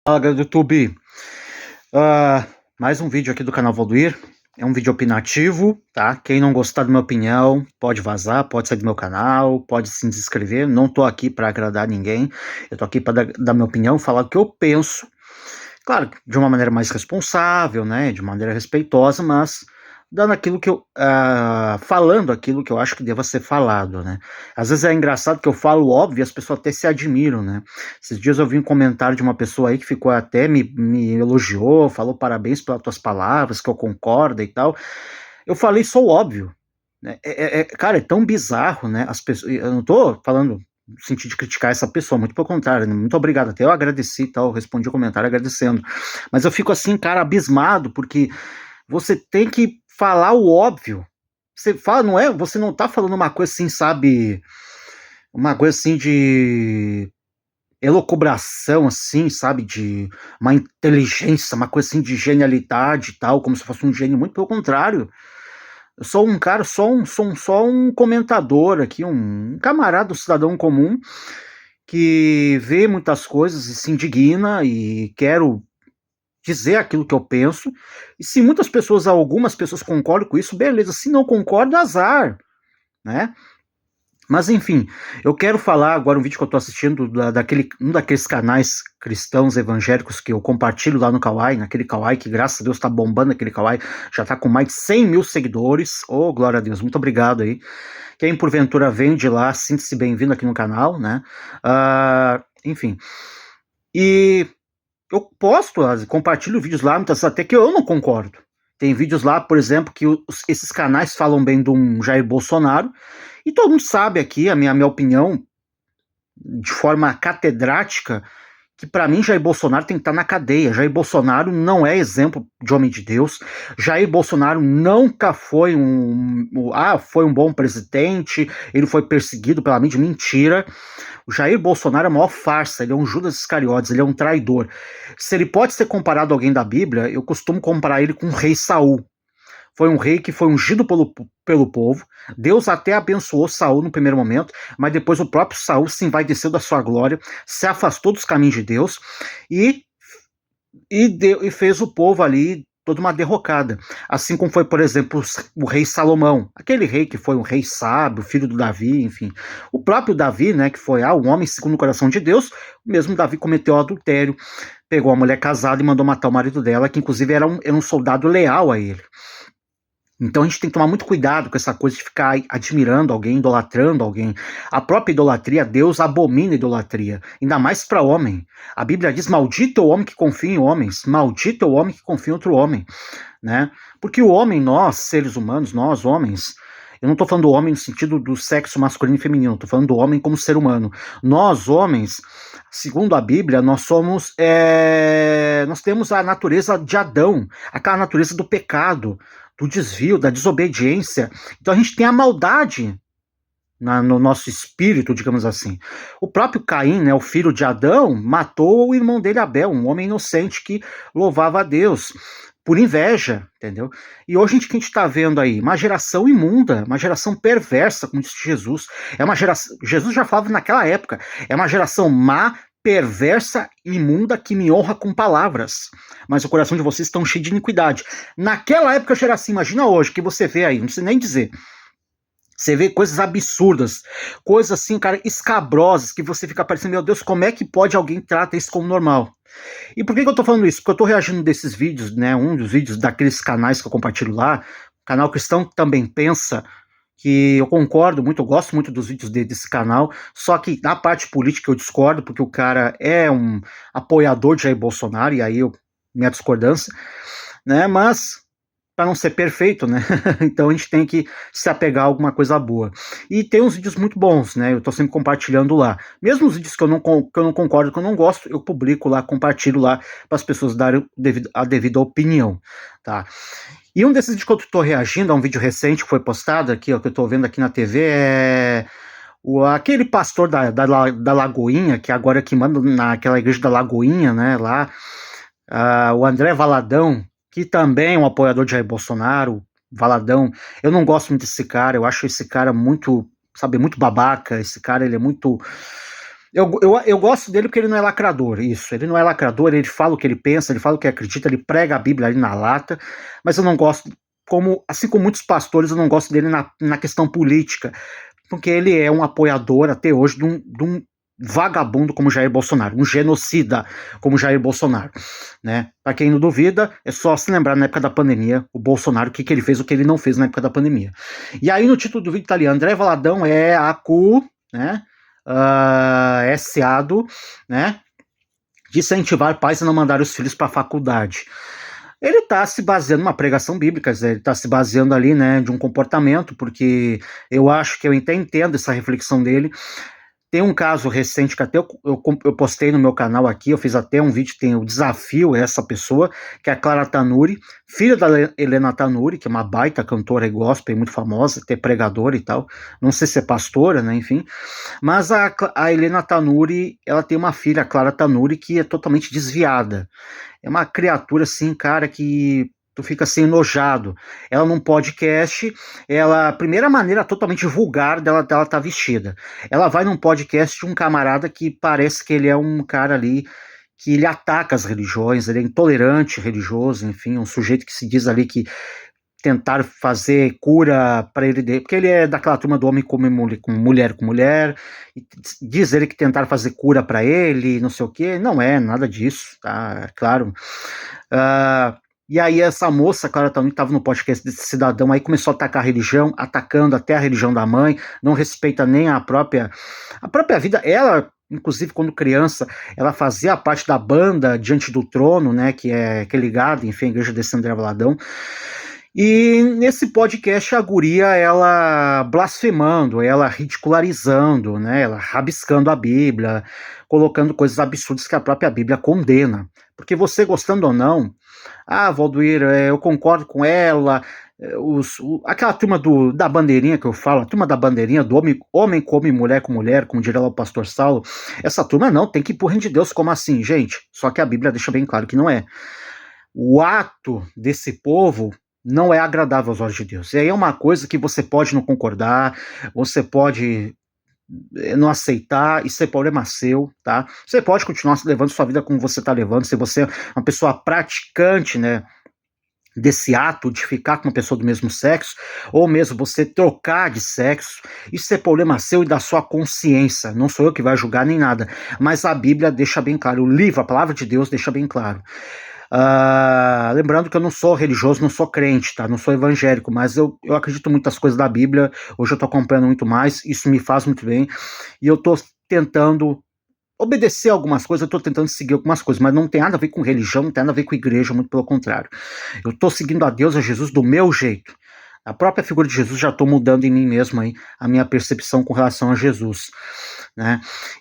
Fala, galera do YouTube. Mais um vídeo aqui do canal Valduir. É um vídeo opinativo, tá? Quem não gostar da minha opinião, pode vazar, pode sair do meu canal, pode se inscrever. Não tô aqui para agradar ninguém. Eu tô aqui para dar minha opinião, falar o que eu penso. Claro, de uma maneira mais responsável, né? De maneira respeitosa, mas dando aquilo que eu... falando aquilo que eu acho que deva ser falado, né? Às vezes é engraçado que eu falo óbvio e as pessoas até se admiram, né? Esses dias eu vi um comentário de uma pessoa aí que ficou até me elogiou, falou parabéns pelas tuas palavras, que eu concordo e tal. Eu falei, sou óbvio, né? Cara, é tão bizarro, né? As pessoas, eu não tô falando no sentido de criticar essa pessoa, muito pelo contrário, né? Muito obrigado, até eu agradeci e tal, respondi o comentário agradecendo, mas eu fico assim, cara, abismado, porque você tem que falar o óbvio. Você fala, não é? Você não tá falando uma coisa assim, sabe? Uma coisa assim de elucubração, assim, sabe? De uma inteligência, uma coisa assim de genialidade e tal, como se fosse um gênio. Muito pelo contrário. Eu sou um cara, só um comentador aqui, um camarada, um cidadão comum que vê muitas coisas e se indigna e quero dizer aquilo que eu penso, e se algumas pessoas concordam com isso, beleza, se não concordam, azar, né? Mas enfim, eu quero falar agora um vídeo que eu tô assistindo um daqueles canais cristãos evangélicos que eu compartilho lá no Kawaii, naquele Kawaii que graças a Deus tá bombando, aquele Kawaii já tá com mais de 100 mil seguidores, oh glória a Deus, muito obrigado aí. Quem porventura vem de lá, sinta-se bem-vindo aqui no canal, né? Enfim, e eu posto, compartilho vídeos lá, muitas até que eu não concordo. Tem vídeos lá, por exemplo, que esses canais falam bem de um Jair Bolsonaro, e todo mundo sabe aqui a minha opinião, de forma catedrática, que para mim Jair Bolsonaro tem que estar na cadeia. Jair Bolsonaro não é exemplo de homem de Deus. Jair Bolsonaro nunca foi foi um bom presidente, ele foi perseguido pela mídia, mentira. O Jair Bolsonaro é a maior farsa, ele é um Judas Iscariotes, ele é um traidor. Se ele pode ser comparado a alguém da Bíblia, eu costumo comparar ele com o rei Saul. Foi um rei que foi ungido pelo povo. Deus até abençoou Saul no primeiro momento, mas depois o próprio Saul se envaideceu da sua glória, se afastou dos caminhos de Deus e fez o povo ali toda uma derrocada. Assim como foi, por exemplo, o rei Salomão, aquele rei que foi um rei sábio, filho do Davi, enfim. O próprio Davi, né, que foi um homem segundo o coração de Deus, mesmo Davi cometeu adultério, pegou uma mulher casada e mandou matar o marido dela, que inclusive era um soldado leal a ele. Então a gente tem que tomar muito cuidado com essa coisa de ficar admirando alguém, idolatrando alguém. A própria idolatria, Deus abomina a idolatria, ainda mais para homem. A Bíblia diz, maldito é o homem que confia em homens, maldito é o homem que confia em outro homem, né? Porque o homem, nós, seres humanos, nós, homens, eu não estou falando do homem no sentido do sexo masculino e feminino, estou falando do homem como ser humano. Nós, homens, segundo a Bíblia, nós temos a natureza de Adão, aquela natureza do pecado, do desvio, da desobediência. Então a gente tem a maldade no nosso espírito, digamos assim. O próprio Caim, né, o filho de Adão, matou o irmão dele Abel, um homem inocente que louvava a Deus por inveja, entendeu? E hoje o que a gente está vendo aí? Uma geração imunda, uma geração perversa, como disse Jesus. É uma geração, Jesus já falava naquela época, é uma geração má, perversa, imunda, que me honra com palavras, mas o coração de vocês está cheio de iniquidade. Naquela época já era assim, imagina hoje, que você vê aí, não sei nem dizer. Você vê coisas absurdas, coisas assim, cara, escabrosas, que você fica parecendo, meu Deus, como é que pode alguém tratar isso como normal? E por que eu tô falando isso? Porque eu tô reagindo desses vídeos, né, um dos vídeos daqueles canais que eu compartilho lá, canal cristão que também pensa, que eu concordo muito, eu gosto muito dos vídeos desse canal, só que na parte política eu discordo, porque o cara é um apoiador de Jair Bolsonaro, e aí minha discordância, né, mas para não ser perfeito, né, então a gente tem que se apegar a alguma coisa boa. E tem uns vídeos muito bons, né, eu tô sempre compartilhando lá, mesmo os vídeos que eu não concordo, que eu não gosto, eu publico lá, compartilho lá, para as pessoas darem a devida opinião, tá? E um desses vídeos que eu tô reagindo a um vídeo recente que foi postado aqui, ó, que eu tô vendo aqui na TV, é aquele pastor da Lagoinha, que agora que manda naquela igreja da Lagoinha, né, lá, o André Valadão, que também é um apoiador de Jair Bolsonaro. Valadão, eu não gosto muito desse cara, eu acho esse cara muito, sabe, muito babaca, esse cara, ele é muito Eu gosto dele porque ele não é lacrador, isso. Ele não é lacrador, ele fala o que ele pensa, ele fala o que acredita, ele prega a Bíblia ali na lata, mas eu não gosto, assim como muitos pastores, eu não gosto dele na questão política, porque ele é um apoiador até hoje de um vagabundo como Jair Bolsonaro, um genocida como Jair Bolsonaro, né? Para quem não duvida, é só se lembrar na época da pandemia, o Bolsonaro, o que ele fez, o que ele não fez na época da pandemia. E aí no título do vídeo tá ali, André Valadão é acu, né? É SEAdo, né? De incentivar pais a não mandar os filhos para a faculdade. Ele está se baseando numa pregação bíblica, ele está se baseando ali, né, de um comportamento, porque eu acho que eu até entendo essa reflexão dele. Tem um caso recente que até eu postei no meu canal aqui, eu fiz até um vídeo, tem o desafio a essa pessoa, que é a Clara Tanuri, filha da Helena Tanuri, que é uma baita cantora e gospel, muito famosa, até pregadora e tal, não sei se é pastora, né, enfim, mas a Helena Tanuri, ela tem uma filha, a Clara Tanuri, que é totalmente desviada, é uma criatura assim, cara, que tu fica assim enojado. Ela num podcast, a primeira maneira totalmente vulgar dela tá vestida. Ela vai num podcast de um camarada que parece que ele é um cara ali que ele ataca as religiões, ele é intolerante religioso, enfim, um sujeito que se diz ali que tentar fazer cura para ele, porque ele é daquela turma do homem come mulher com mulher, e diz ele que tentaram fazer cura para ele, não sei o que, não é nada disso, tá, claro. E aí essa moça, Clara também estava no podcast desse cidadão, aí começou a atacar a religião, atacando até a religião da mãe, não respeita nem a própria vida. Ela, inclusive, quando criança, ela fazia parte da banda Diante do Trono, né, que é ligada, enfim, a igreja desse André Valadão. E nesse podcast a guria, ela blasfemando, ela ridicularizando, né, ela rabiscando a Bíblia, colocando coisas absurdas que a própria Bíblia condena. Porque você gostando ou não, Valdoir, eu concordo com ela, aquela turma da bandeirinha que eu falo, a turma da bandeirinha do homem come mulher com mulher, como diria lá o pastor Saulo, essa turma não, tem que ir pro reino de Deus, como assim, gente? Só que a Bíblia deixa bem claro que não é. O ato desse povo não é agradável aos olhos de Deus. E aí é uma coisa que você pode não concordar, você pode não aceitar, isso é problema seu, tá? Você pode continuar levando sua vida como você está levando, se você é uma pessoa praticante, né, desse ato de ficar com uma pessoa do mesmo sexo, ou mesmo você trocar de sexo, isso é problema seu e da sua consciência, não sou eu que vai julgar nem nada, mas a Bíblia deixa bem claro, o livro, a palavra de Deus deixa bem claro. Lembrando que eu não sou religioso, não sou crente, tá? Não sou evangélico, mas eu acredito em muitas coisas da Bíblia, hoje eu tô acompanhando muito mais, isso me faz muito bem, e eu tô tentando obedecer algumas coisas, eu tô tentando seguir algumas coisas, mas não tem nada a ver com religião, não tem nada a ver com igreja, muito pelo contrário. Eu tô seguindo a Deus, a Jesus, do meu jeito. A própria figura de Jesus já tô mudando em mim mesmo aí, a minha percepção com relação a Jesus, né?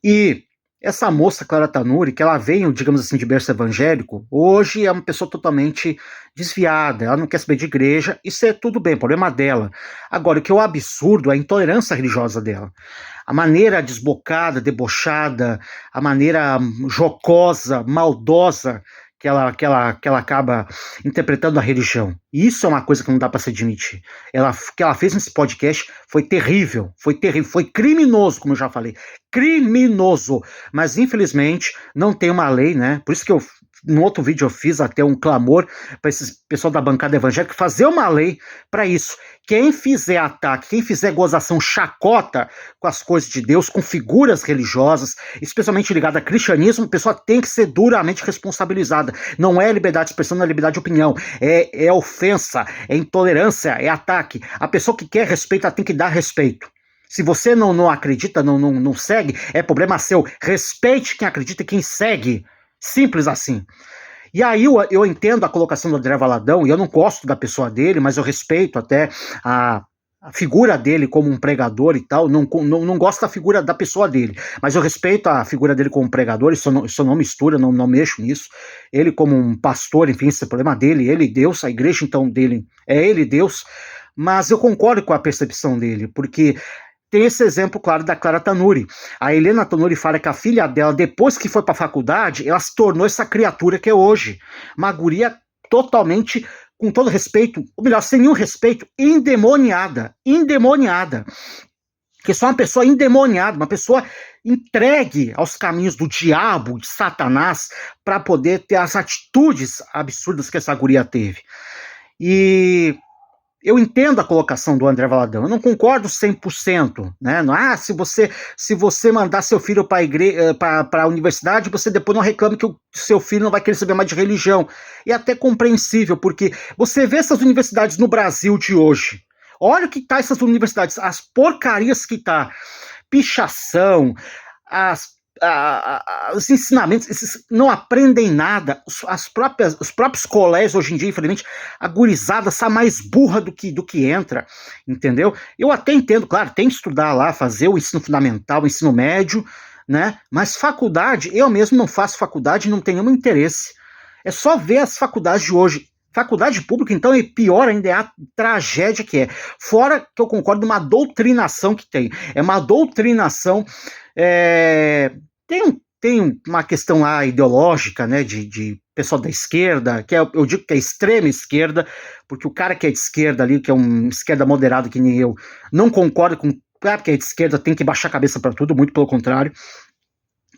E essa moça, Clara Tanuri, que ela veio, digamos assim, de berço evangélico, hoje é uma pessoa totalmente desviada, ela não quer saber de igreja, isso é tudo bem, problema dela. Agora, o que é o absurdo é a intolerância religiosa dela. A maneira desbocada, debochada, a maneira jocosa, maldosa que ela acaba interpretando a religião. Isso é uma coisa que não dá para se admitir. O que ela fez nesse podcast foi terrível, foi criminoso, como eu já falei, criminoso. Mas infelizmente não tem uma lei, né? Por isso que no outro vídeo eu fiz até um clamor para esse pessoal da bancada evangélica fazer uma lei para isso. Quem fizer ataque, quem fizer gozação, chacota com as coisas de Deus, com figuras religiosas, especialmente ligada a cristianismo, a pessoa tem que ser duramente responsabilizada. Não é liberdade de expressão, não é liberdade de opinião. É ofensa, é intolerância, é ataque. A pessoa que quer respeito, ela tem que dar respeito. Se você não acredita, não segue, é problema seu. Respeite quem acredita e quem segue. Simples assim. E aí eu entendo a colocação do André Valadão, e eu não gosto da pessoa dele, mas eu respeito até a figura dele como um pregador e tal, não gosto da figura da pessoa dele, mas eu respeito a figura dele como pregador, isso não mistura, não mexo nisso. Ele como um pastor, enfim, esse é o problema dele, ele e Deus, a igreja então dele é ele e Deus, mas eu concordo com a percepção dele, porque tem esse exemplo, claro, da Clara Tanuri. A Helena Tanuri fala que a filha dela, depois que foi para a faculdade, ela se tornou essa criatura que é hoje. Uma guria totalmente, com todo respeito, ou melhor, sem nenhum respeito, endemoniada. Que só uma pessoa endemoniada, uma pessoa entregue aos caminhos do diabo, de Satanás, para poder ter as atitudes absurdas que essa guria teve. E eu entendo a colocação do André Valadão, eu não concordo 100%, né? Se você mandar seu filho para a universidade, você depois não reclame que o seu filho não vai querer saber mais de religião. É até compreensível, porque você vê essas universidades no Brasil de hoje, olha o que tá essas universidades, as porcarias que tá, pichação, os ensinamentos, esses não aprendem nada. Os próprios colégios hoje em dia, infelizmente, a gurizada sai mais burra do que entra, entendeu? Eu até entendo, claro, tem que estudar lá, fazer o ensino fundamental, o ensino médio, né? Mas faculdade, eu mesmo não faço faculdade, não tenho nenhum interesse. É só ver as faculdades de hoje. Faculdade pública, então, é pior ainda, é a tragédia que é. Fora que eu concordo, uma doutrinação que tem. É uma doutrinação. Tem uma questão lá ideológica, né, de pessoal da esquerda, eu digo que é extrema esquerda, porque o cara que é de esquerda ali, que é um esquerda moderado que nem eu, não concorda com. Claro que é de esquerda, tem que baixar a cabeça para tudo, muito pelo contrário.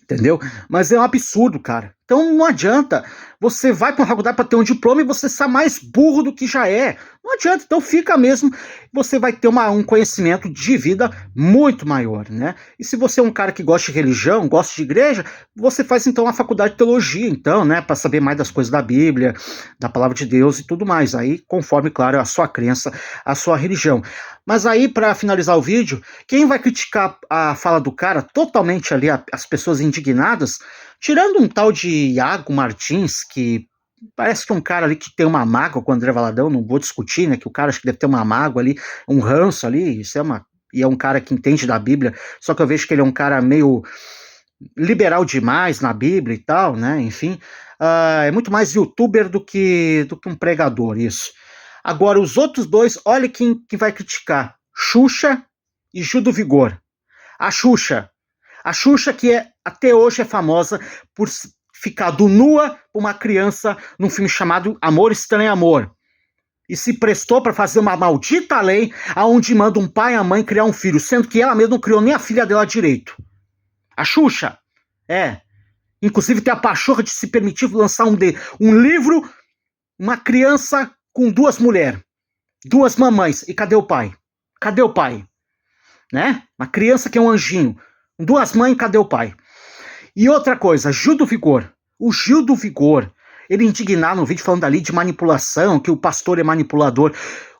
Entendeu? Mas é um absurdo, cara. Então não adianta. Você vai para uma faculdade para ter um diploma e você sai mais burro do que já é. Não adianta. Então fica mesmo. Você vai ter um conhecimento de vida muito maior, né? E se você é um cara que gosta de religião, gosta de igreja, você faz então uma faculdade de teologia, então, né? Para saber mais das coisas da Bíblia, da palavra de Deus e tudo mais. Aí, conforme, claro, a sua crença, a sua religião. Mas aí, para finalizar o vídeo, quem vai criticar a fala do cara totalmente ali, as pessoas indignadas, tirando um tal de Iago Martins, que parece que é um cara ali que tem uma mágoa com o André Valadão, não vou discutir, né, que o cara acho que deve ter uma mágoa ali, um ranço ali, e é um cara que entende da Bíblia, só que eu vejo que ele é um cara meio liberal demais na Bíblia e tal, né, enfim, é muito mais youtuber do que um pregador, isso. Agora, os outros dois, olha quem vai criticar, Xuxa e Gil do Vigor. A Xuxa que até hoje é famosa por ficar nua por uma criança num filme chamado Amor Estranho Amor. E se prestou para fazer uma maldita lei aonde manda um pai e a mãe criar um filho, sendo que ela mesma não criou nem a filha dela direito. A Xuxa, inclusive tem a pachorra de se permitir lançar um livro, uma criança com duas mulheres, duas mamães. E cadê o pai? Cadê o pai? Né? Uma criança que é um anjinho. Duas mães, cadê o pai? E outra coisa, Gil do Vigor. O Gil do Vigor, ele indignado no vídeo falando ali de manipulação, que o pastor é manipulador.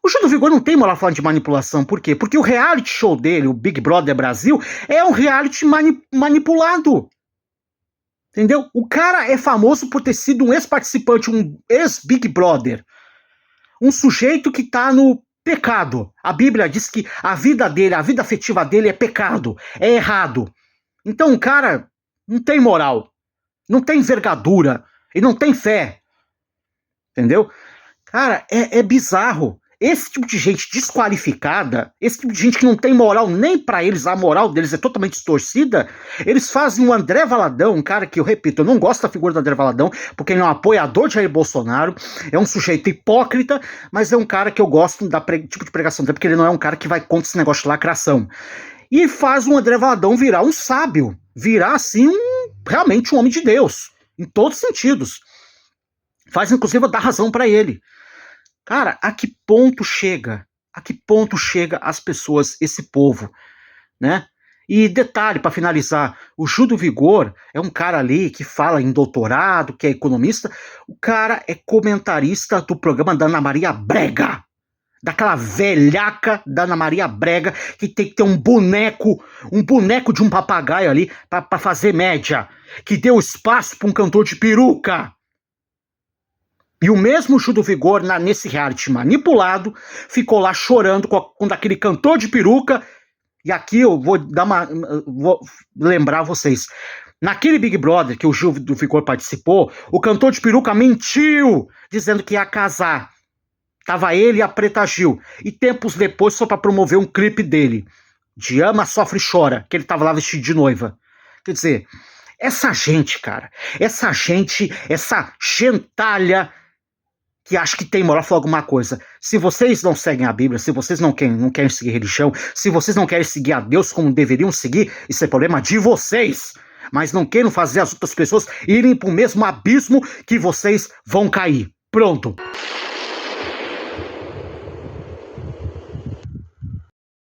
O Gil do Vigor não tem moral falando de manipulação. Por quê? Porque o reality show dele, o Big Brother Brasil, é um reality manipulado. Entendeu? O cara é famoso por ter sido um ex-participante, um ex-Big Brother. Um sujeito que tá no pecado. A Bíblia diz que a vida dele, a vida afetiva dele é pecado, é errado. Então o cara não tem moral, não tem envergadura e não tem fé. Entendeu? Cara, é bizarro. Esse tipo de gente desqualificada, esse tipo de gente que não tem moral nem pra eles, a moral deles é totalmente distorcida, eles fazem o André Valadão, um cara que, eu repito, eu não gosto da figura do André Valadão, porque ele é um apoiador de Jair Bolsonaro, é um sujeito hipócrita, mas é um cara que eu gosto da tipo de pregação dele, porque ele não é um cara que vai contra esse negócio de lacração. E faz o André Valadão virar um sábio, virar, assim, realmente um homem de Deus, em todos os sentidos. Faz, inclusive, dar razão pra ele. Cara, a que ponto chega? A que ponto chega as pessoas, esse povo, né? E detalhe, para finalizar, o Gil do Vigor é um cara ali que fala em doutorado, que é economista, o cara é comentarista do programa da Ana Maria Brega, daquela velhaca da Ana Maria Brega, que tem que ter um boneco de um papagaio ali para fazer média, que deu espaço para um cantor de peruca. E o mesmo Gil do Vigor, nesse reality manipulado, ficou lá chorando quando aquele cantor de peruca. E aqui eu vou lembrar vocês. Naquele Big Brother que o Gil do Vigor participou, o cantor de peruca mentiu, dizendo que ia casar. Tava ele e a Preta Gil. E tempos depois, só para promover um clipe dele, de Ama, Sofre e Chora, que ele tava lá vestido de noiva. Quer dizer, essa gente, cara, essa gentalha que acha que tem moral falar alguma coisa. Se vocês não seguem a Bíblia, se vocês não querem seguir religião, se vocês não querem seguir a Deus como deveriam seguir, isso é problema de vocês. Mas não queiram fazer as outras pessoas irem pro mesmo abismo que vocês vão cair. Pronto.